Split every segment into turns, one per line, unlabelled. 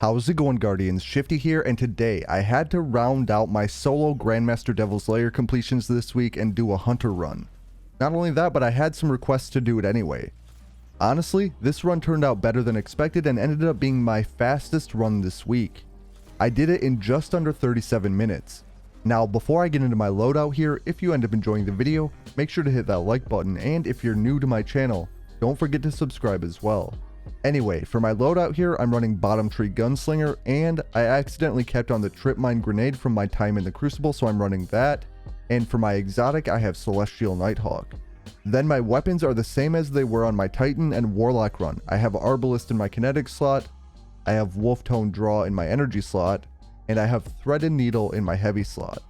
How's it going, Guardians? Shifty here, and today I had to round out my solo Grandmaster Devil's Lair completions this week and do a hunter run. Not only that, but I had some requests to do it anyway. Honestly, this run turned out better than expected and ended up being my fastest run this week. I did it in just under 37 minutes. Now, before I get into my loadout here, if you end up enjoying the video, make sure to hit that like button, and if you're new to my channel, don't forget to subscribe as well. Anyway, for my loadout here, I'm running bottom tree gunslinger, and I accidentally kept on the Tripmine grenade from my time in the Crucible, so I'm running that. And for my exotic, I have celestial Nighthawk. Then my weapons are the same as they were on my Titan and Warlock run. I have Arbalest in my kinetic slot, I have Wolftone Draw in my energy slot, and I have Threaded Needle in my heavy slot.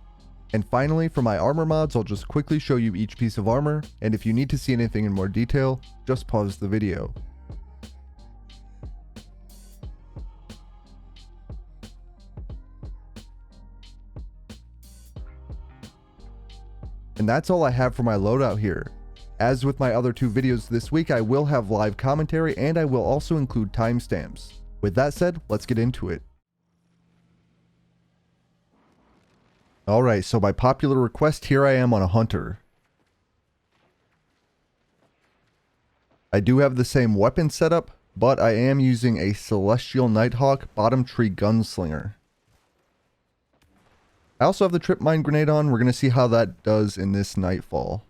And finally, for my armor mods, I'll just quickly show you each piece of armor, and if you need to see anything in more detail, just pause the video. And that's all I have for my loadout here. As with my other two videos this week, I will have live commentary and I will also include timestamps. With that said, let's get into it. Alright, so by popular request, here I am on a hunter. I do have the same weapon setup, but I am using a celestial Nighthawk bottom tree gunslinger. I also have the Tripmine grenade on. We're going to see how that does in this Nightfall.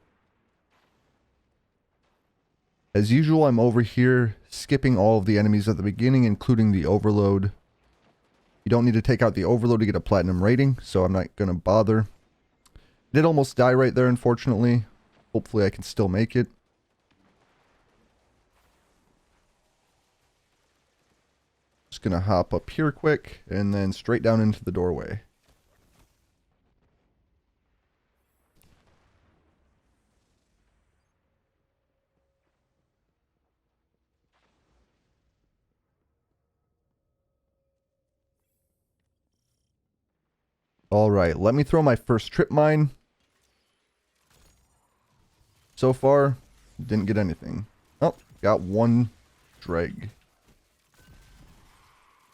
As usual, I'm over here skipping all of the enemies at the beginning, including the overload. You don't need to take out the overload to get a platinum rating, so I'm not going to bother. Did almost die right there, unfortunately. Hopefully I can still make it. Just going to hop up here quick, and then straight down into the doorway. Alright, let me throw my first Tripmine. So far, didn't get anything. Oh, got one dreg.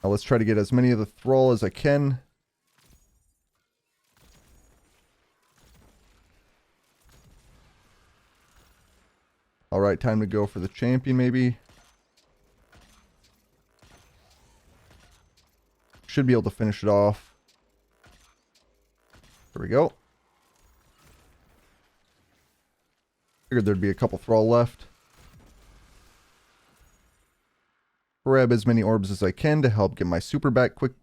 Now let's try to get as many of the thrall as I can. Alright, time to go for the champion maybe. Should be able to finish it off. There we go. Figured there'd be a couple thrall left. Grab as many orbs as I can to help get my super back quick.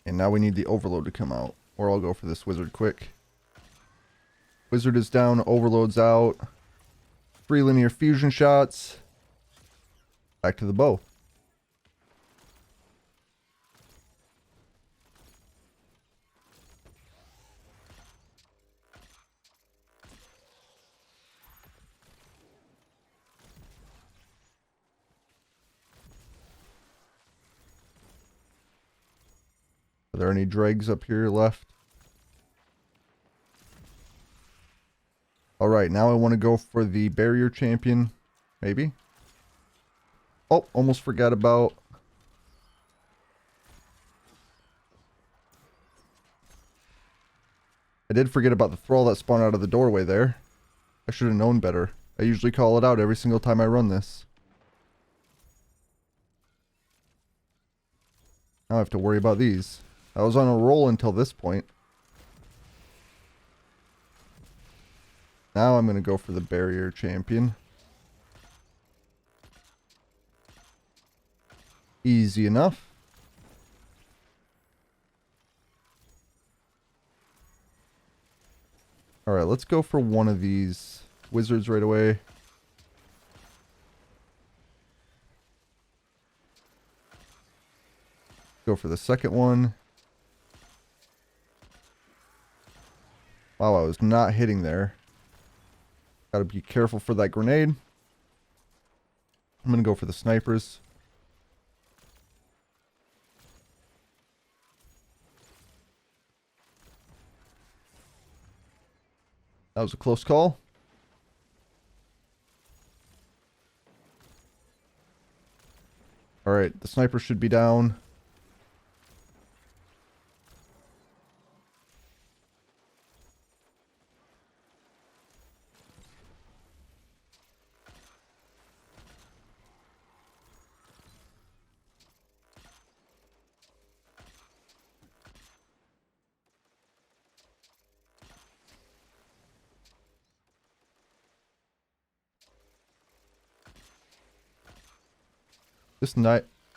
And now we need the overload to come out, or I'll go for this wizard quick. Wizard is down, overload's out. 3 linear fusion shots. Back to the bow. Are there any dregs up here left? Alright, now I want to go for the barrier champion. Maybe. Oh, almost forgot about... I did forget about the thrall that spawned out of the doorway there. I should have known better. I usually call it out every single time I run this. Now I have to worry about these. I was on a roll until this point. Now I'm going to go for the barrier champion. Easy enough. Alright, let's go for one of these wizards right away. Go for the second one. Wow, I was not hitting there. Gotta be careful for that grenade. I'm gonna go for the snipers. That was a close call. Alright, the sniper should be down.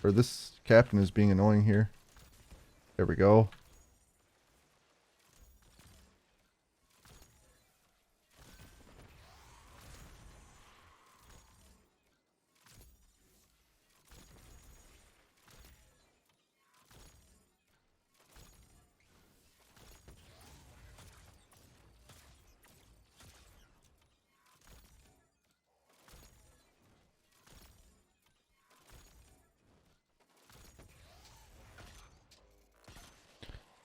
This captain is being annoying here. There we go.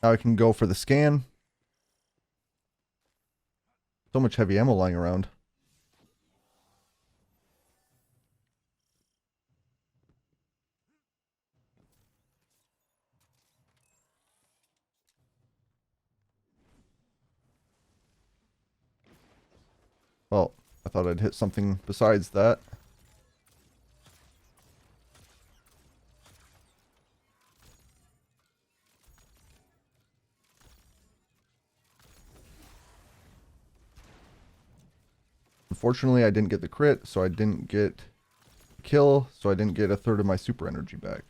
Now I can go for the scan. So much heavy ammo lying around. Well, I thought I'd hit something besides that. Unfortunately, I didn't get the crit, so I didn't get the kill, so I didn't get a third of my super energy back.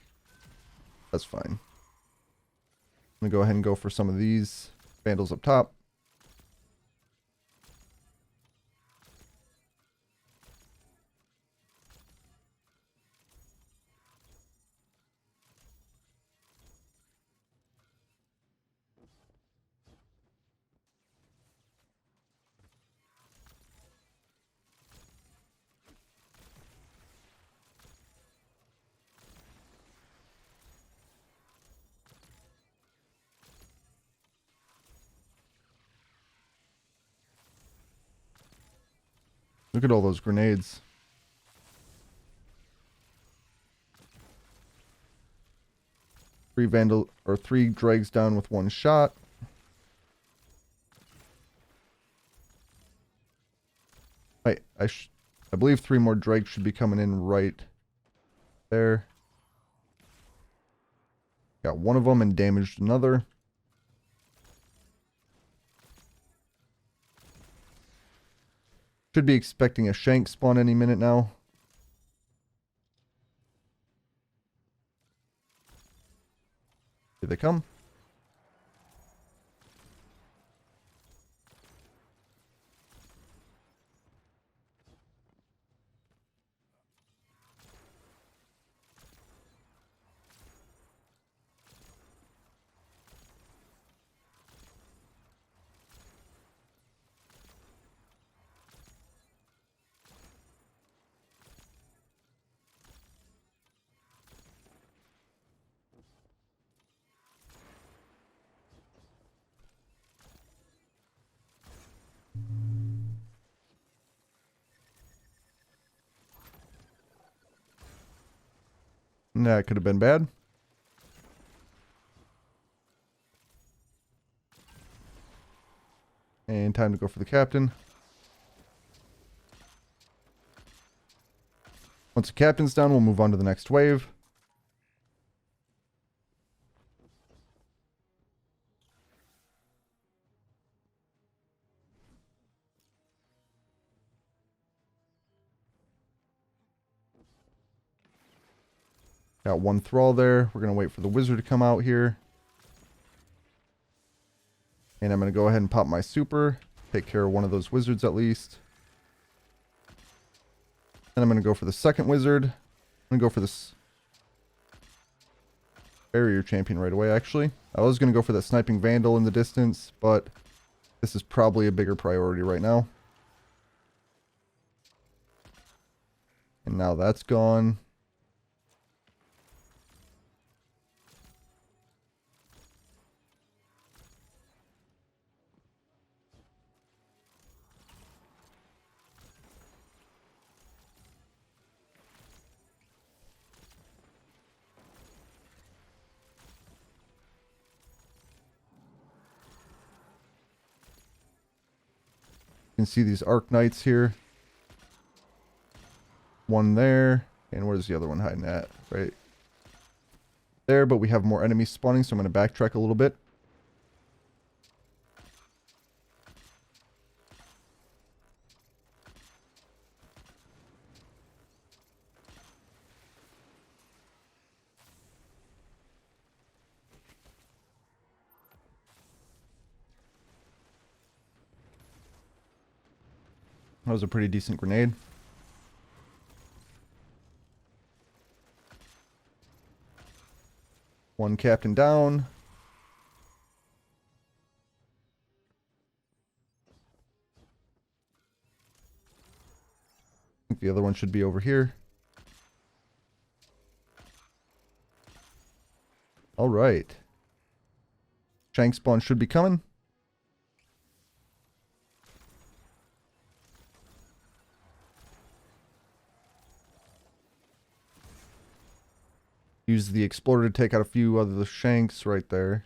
That's fine. I'm going to go ahead and go for some of these vandals up top. Look at all those grenades. Three dregs down with one shot. I believe 3 more dregs should be coming in right there. Got one of them and damaged another. Should be expecting a shank spawn any minute now. Here they come. That could have been bad. And time to go for the captain. Once the captain's done, we'll move on to the next wave. Got one thrall there. We're going to wait for the wizard to come out here. And I'm going to go ahead and pop my super. Take care of one of those wizards at least. And I'm going to go for the second wizard. I'm going to go for this barrier champion right away, actually. I was going to go for that sniping vandal in the distance, but this is probably a bigger priority right now. And now that's gone. can see these Arc Knights here. One there. And where's the other one hiding at? Right there, but we have more enemies spawning, so I'm going to backtrack a little bit. That was a pretty decent grenade. One captain down. I think the other one should be over here. All right. Shank spawn should be coming. Use the explorer to take out a few of the shanks right there.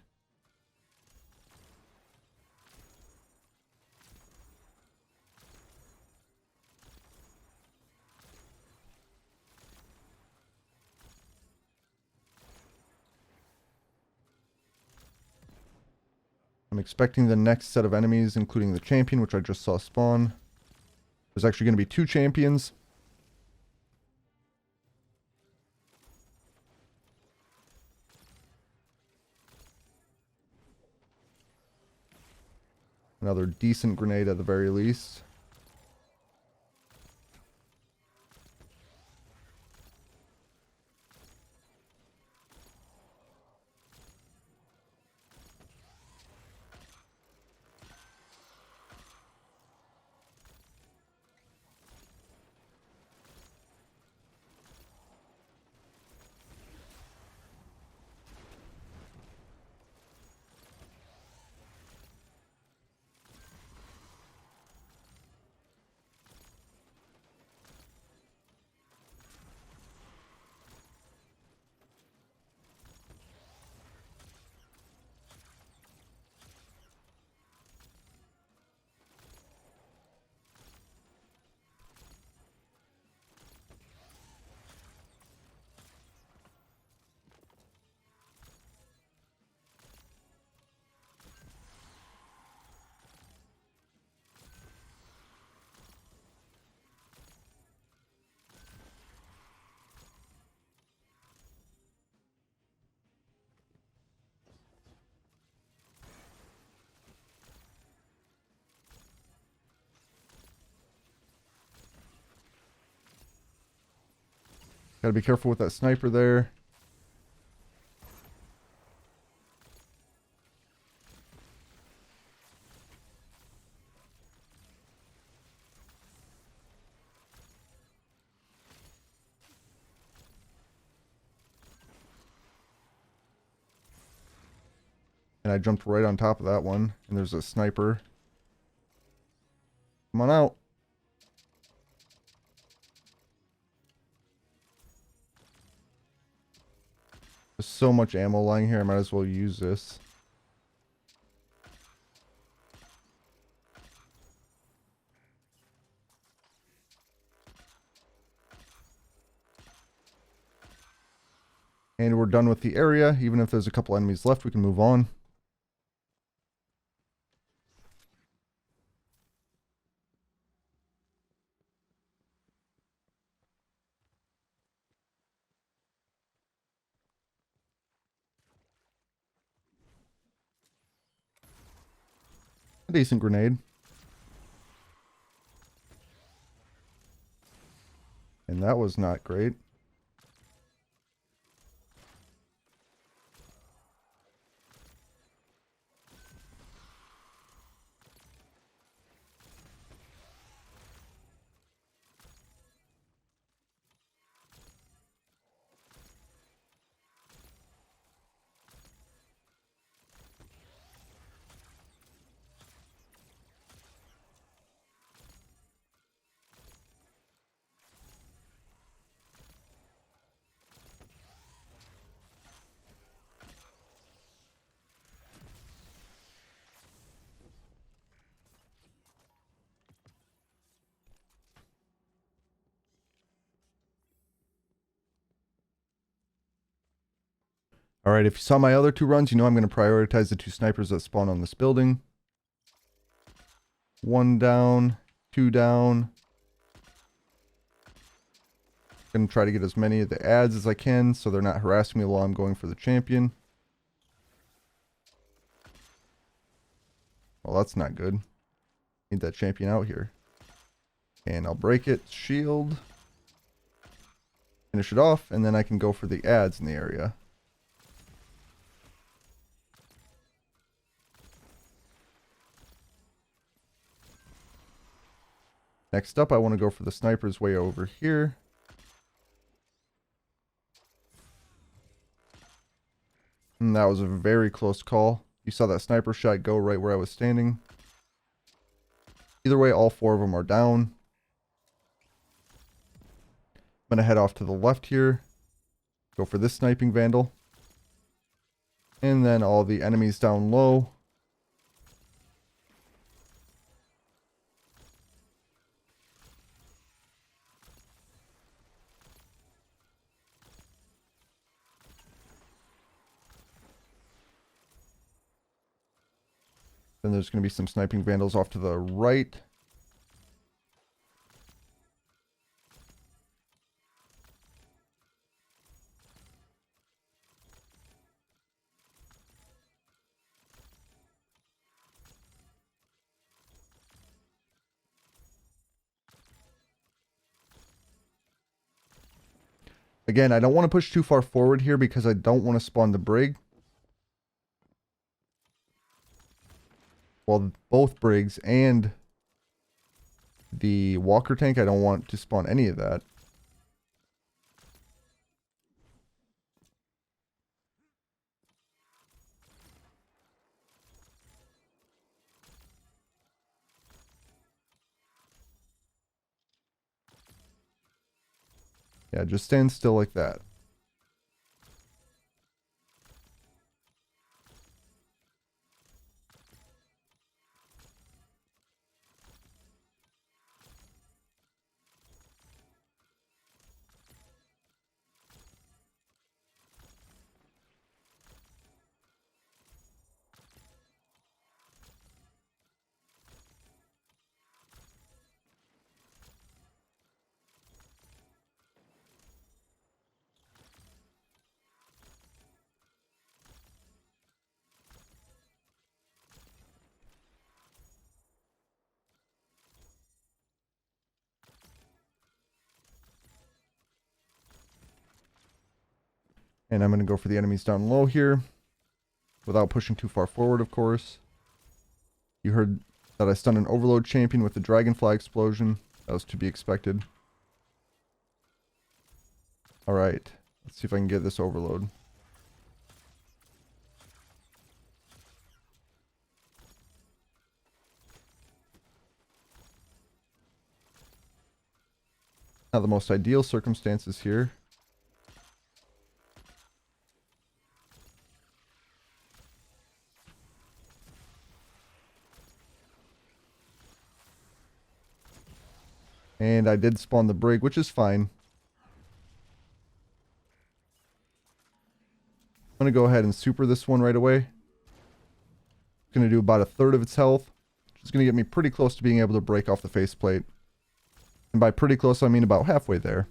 I'm expecting the next set of enemies, including the champion, which I just saw spawn. There's actually going to be 2 champions. Another decent grenade at the very least. Gotta be careful with that sniper there. And I jumped right on top of that one. And there's a sniper. Come on out. There's so much ammo lying here, I might as well use this. And we're done with the area. Even if there's a couple enemies left, we can move on. A decent grenade. And that was not great. Alright, if you saw my other 2 runs, you know I'm going to prioritize the 2 snipers that spawn on this building. 1 down, 2 down. Gonna try to get as many of the ads as I can so they're not harassing me while I'm going for the champion. Well, that's not good. Need that champion out here. And I'll break it, shield, finish it off, and then I can go for the ads in the area. Next up, I want to go for the snipers way over here. And that was a very close call. You saw that sniper shot go right where I was standing. Either way, all 4 of them are down. I'm going to head off to the left here. Go for this sniping vandal. And then all the enemies down low. Then there's going to be some sniping vandals off to the right. Again, I don't want to push too far forward here because I don't want to spawn the Brig. Well, both Brigs and the Walker tank, I don't want to spawn any of that. Yeah, just stand still like that. And I'm going to go for the enemies down low here. Without pushing too far forward, of course. You heard that I stunned an overload champion with the Dragonfly explosion. That was to be expected. Alright. Let's see if I can get this overload. Not the most ideal circumstances here. And I did spawn the Brig, which is fine. I'm going to go ahead and super this one right away. Going to do about 1/3 of its health, which is going to get me pretty close to being able to break off the faceplate. And by pretty close, I mean about halfway there.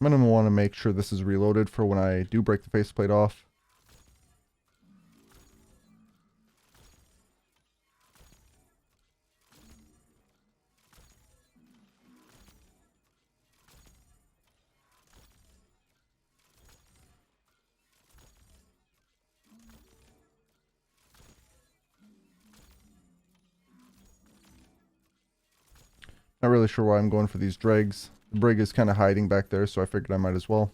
I'm going to want to make sure this is reloaded for when I do break the faceplate off. Not really sure why I'm going for these dregs. The Brig is kind of hiding back there, so I figured I might as well.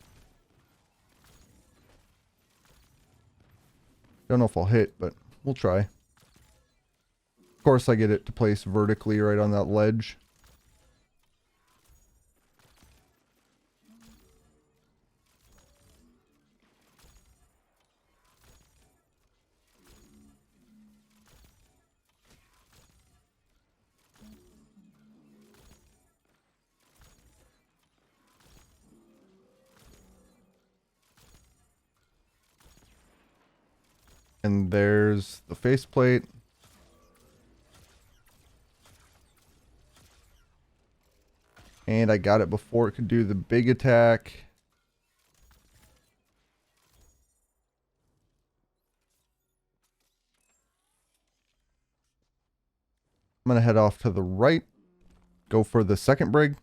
Don't know if I'll hit, but we'll try. Of course, I get it to place vertically right on that ledge. And there's the faceplate. And I got it before it could do the big attack. I'm going to head off to the right. Go for the second brig.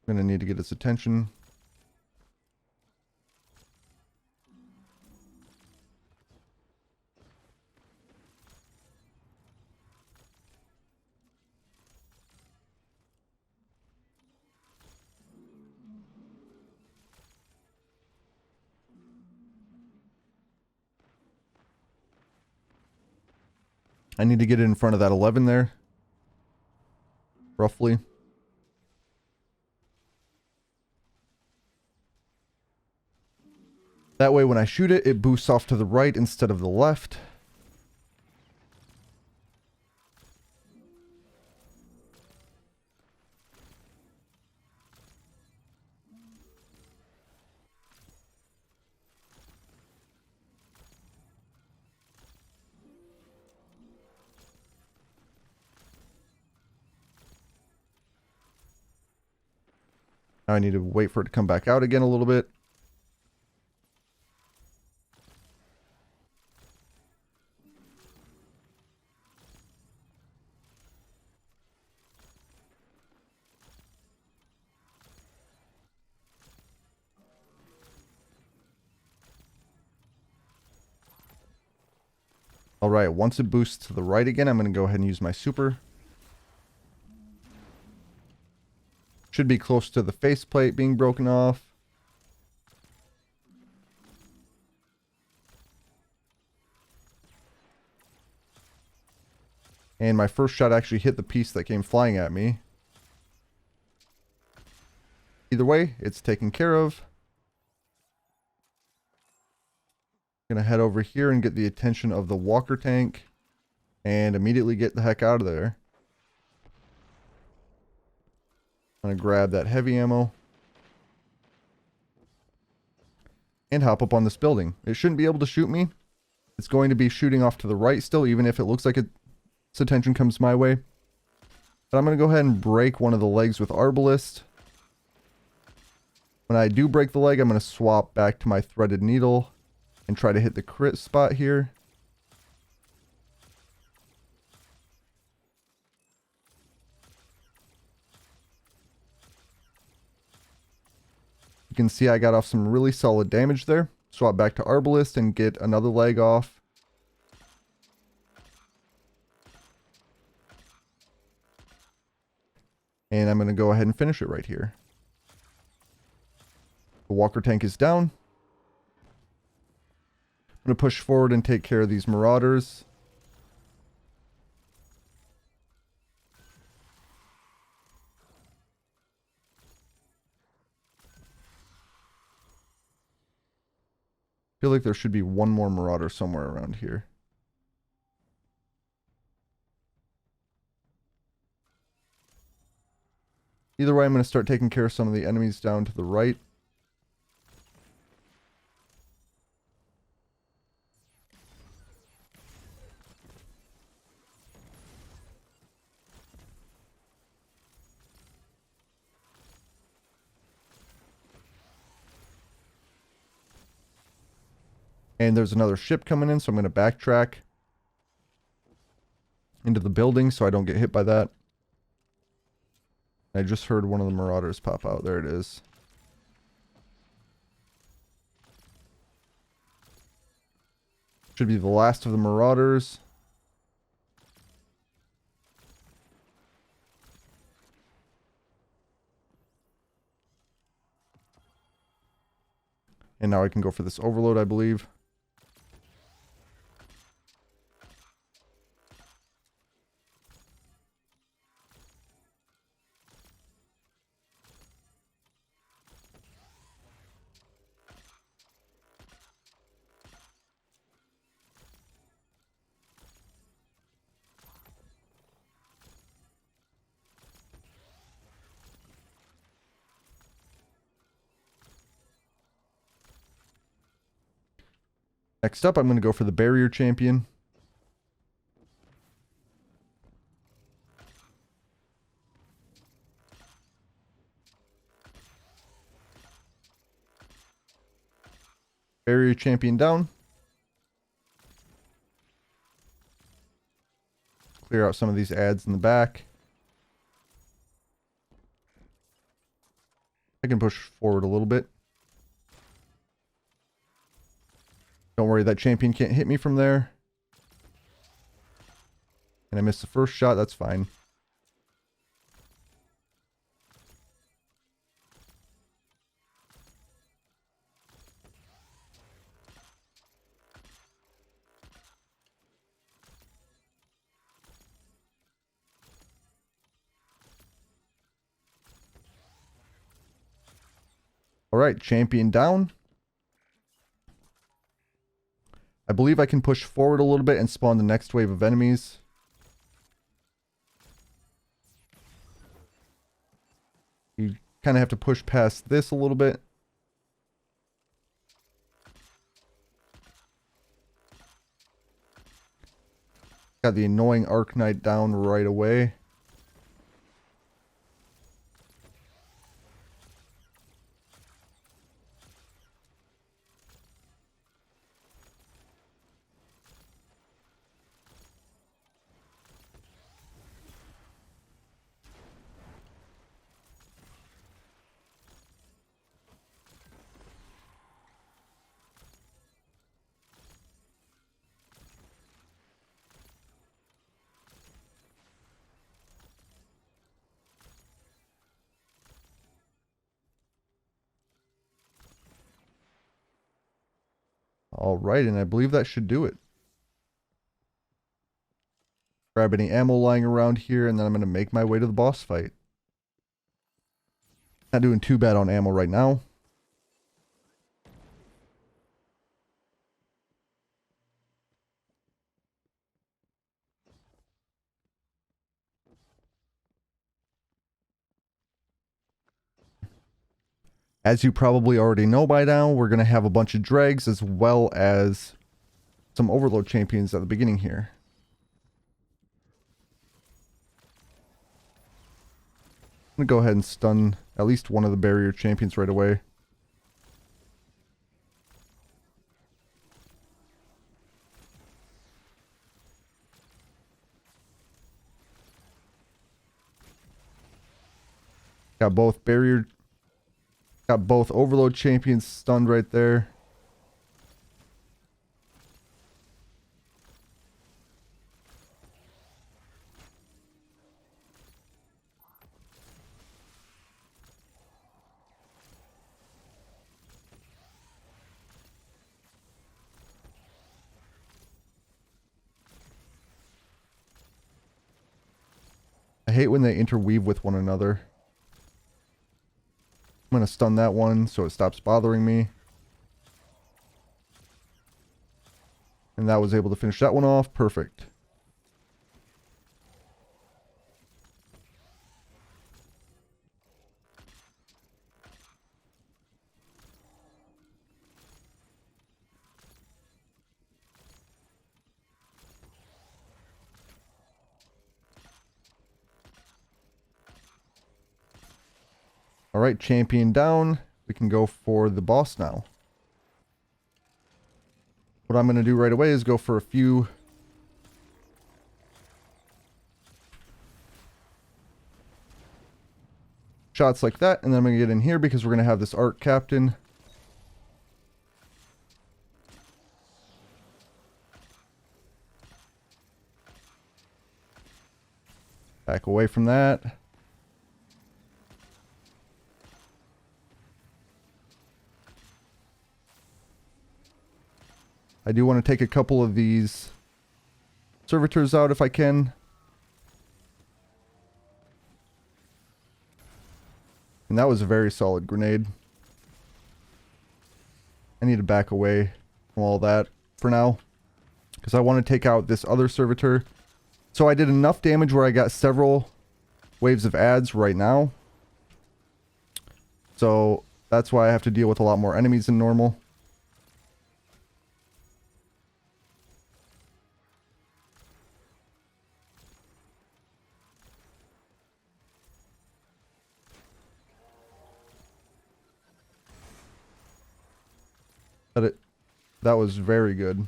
I'm going to need to get its attention. I need to get it in front of that 11 there. Roughly. That way when I shoot it, it boosts off to the right instead of the left. Now I need to wait for it to come back out again a little bit. Alright, once it boosts to the right again, I'm going to go ahead and use my super. Should be close to the faceplate being broken off. And my first shot actually hit the piece that came flying at me. Either way, it's taken care of. I'm going to head over here and get the attention of the walker tank. And immediately get the heck out of there. I'm going to grab that heavy ammo. And hop up on this building. It shouldn't be able to shoot me. It's going to be shooting off to the right still, even if it looks like its attention comes my way. But I'm going to go ahead and break one of the legs with Arbalest. When I do break the leg, I'm going to swap back to my threaded needle and try to hit the crit spot here. You can see I got off some really solid damage there. Swap back to Arbalest and get another leg off. And I'm going to go ahead and finish it right here. The walker tank is down. I'm going to push forward and take care of these marauders. I feel like there should be one more marauder somewhere around here. Either way, I'm going to start taking care of some of the enemies down to the right. And there's another ship coming in, so I'm going to backtrack into the building so I don't get hit by that. I just heard one of the marauders pop out. There it is. Should be the last of the marauders. And now I can go for this overload, I believe. Next up, I'm going to go for the barrier champion. Barrier champion down. Clear out some of these ads in the back. I can push forward a little bit. Don't worry, that champion can't hit me from there. And I missed the first shot, that's fine. Alright, champion down. I believe I can push forward a little bit and spawn the next wave of enemies. You kind of have to push past this a little bit. Got the annoying Arc Knight down right away. Alright, and I believe that should do it. Grab any ammo lying around here, and then I'm going to make my way to the boss fight. Not doing too bad on ammo right now. As you probably already know by now, we're going to have a bunch of dregs as well as some overload champions at the beginning here. I'm going to go ahead and stun at least one of the barrier champions right away. Got both overload champions stunned right there. I hate when they interweave with one another. I'm going to stun that one so it stops bothering me. And that was able to finish that one off. Perfect. Alright, champion down. We can go for the boss now. What I'm going to do right away is go for a few shots like that, and then I'm going to get in here because we're going to have this Arc Captain. Back away from that. I do want to take a couple of these servitors out if I can. And that was a very solid grenade. I need to back away from all that for now, because I want to take out this other servitor. So I did enough damage where I got several waves of ads right now. So that's why I have to deal with a lot more enemies than normal. That was very good.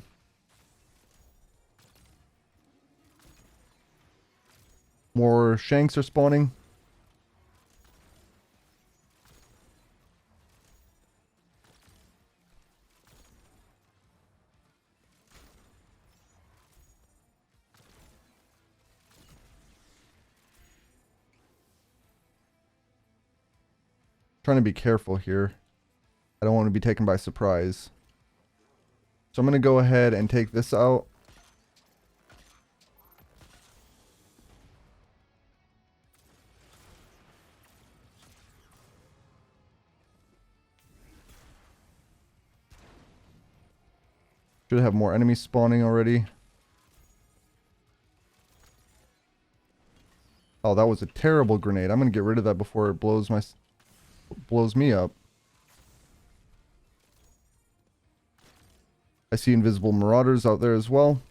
More shanks are spawning. Trying to be careful here. I don't want to be taken by surprise. So I'm going to go ahead and take this out. Should have more enemies spawning already. Oh, that was a terrible grenade. I'm going to get rid of that before it blows me up. I see invisible marauders out there as well.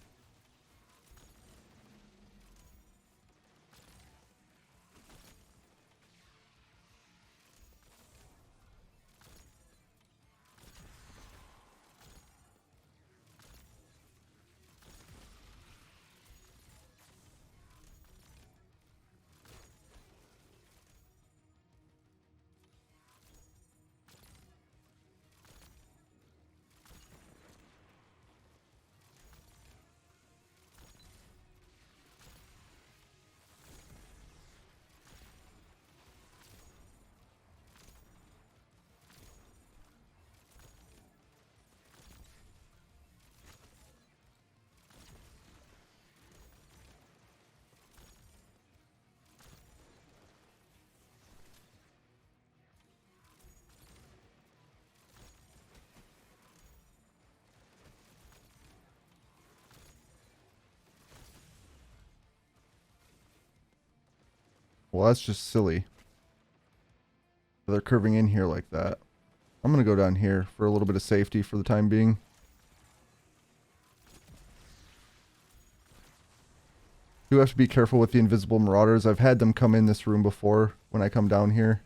Well, that's just silly. They're curving in here like that. I'm going to go down here for a little bit of safety for the time being. Do have to be careful with the invisible marauders. I've had them come in this room before when I come down here.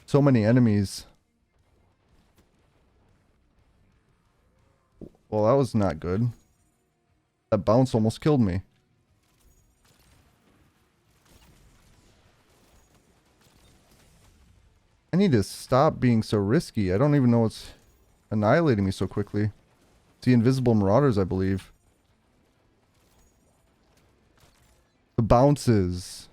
So many enemies. Well, that was not good. That bounce almost killed me. I need to stop being so risky. I don't even know what's annihilating me so quickly. It's the invisible marauders, I believe. The bounces.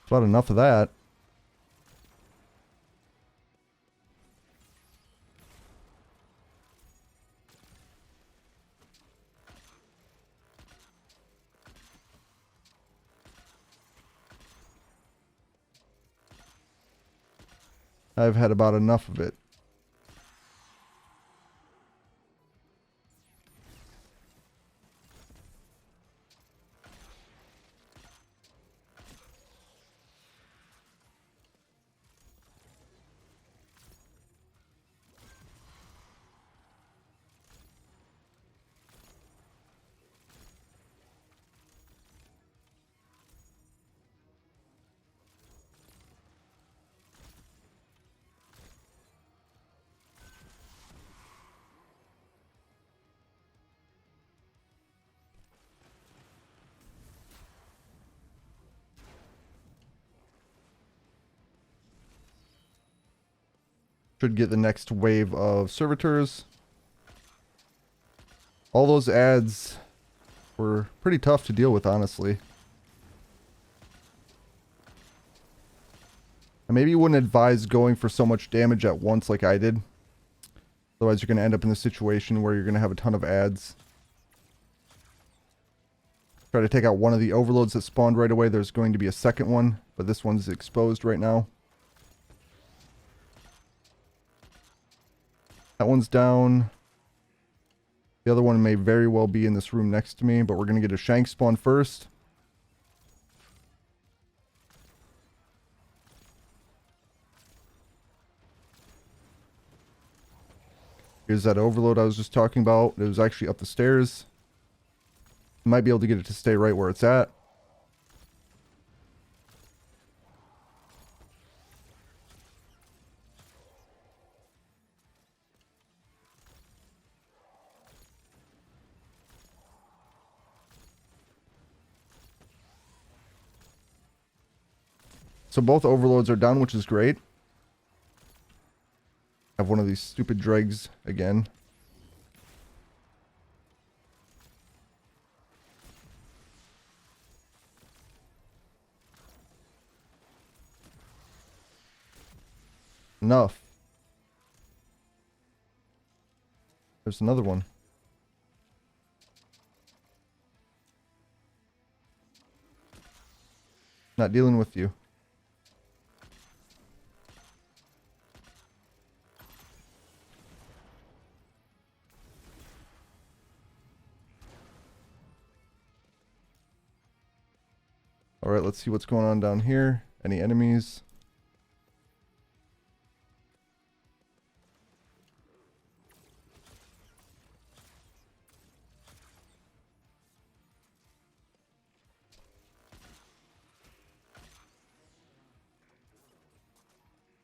About enough of that. I've had about enough of it. Should get the next wave of servitors. All those ads were pretty tough to deal with, honestly. I maybe wouldn't advise going for so much damage at once like I did. Otherwise, you're going to end up in the situation where you're going to have a ton of ads. Try to take out one of the overloads that spawned right away. There's going to be a second one, but this one's exposed right now. That one's down. The other one may very well be in this room next to me, but we're going to get a shank spawn first. Here's that overload I was just talking about. It was actually up the stairs. Might be able to get it to stay right where it's at. So both overloads are done, which is great. I have one of these stupid dregs again. Enough. There's another one. Not dealing with you. Alright, let's see what's going on down here. Any enemies?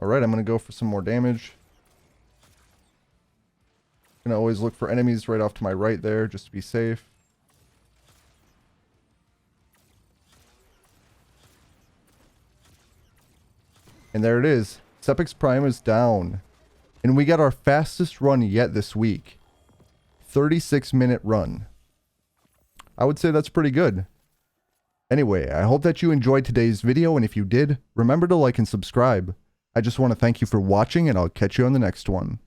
Alright, I'm going to go for some more damage. Gonna always look for enemies right off to my right there, just to be safe. And there it is. Sepiks Prime is down. And we got our fastest run yet this week. 36-minute run. I would say that's pretty good. Anyway, I hope that you enjoyed today's video, and if you did, remember to like and subscribe. I just want to thank you for watching, and I'll catch you on the next one.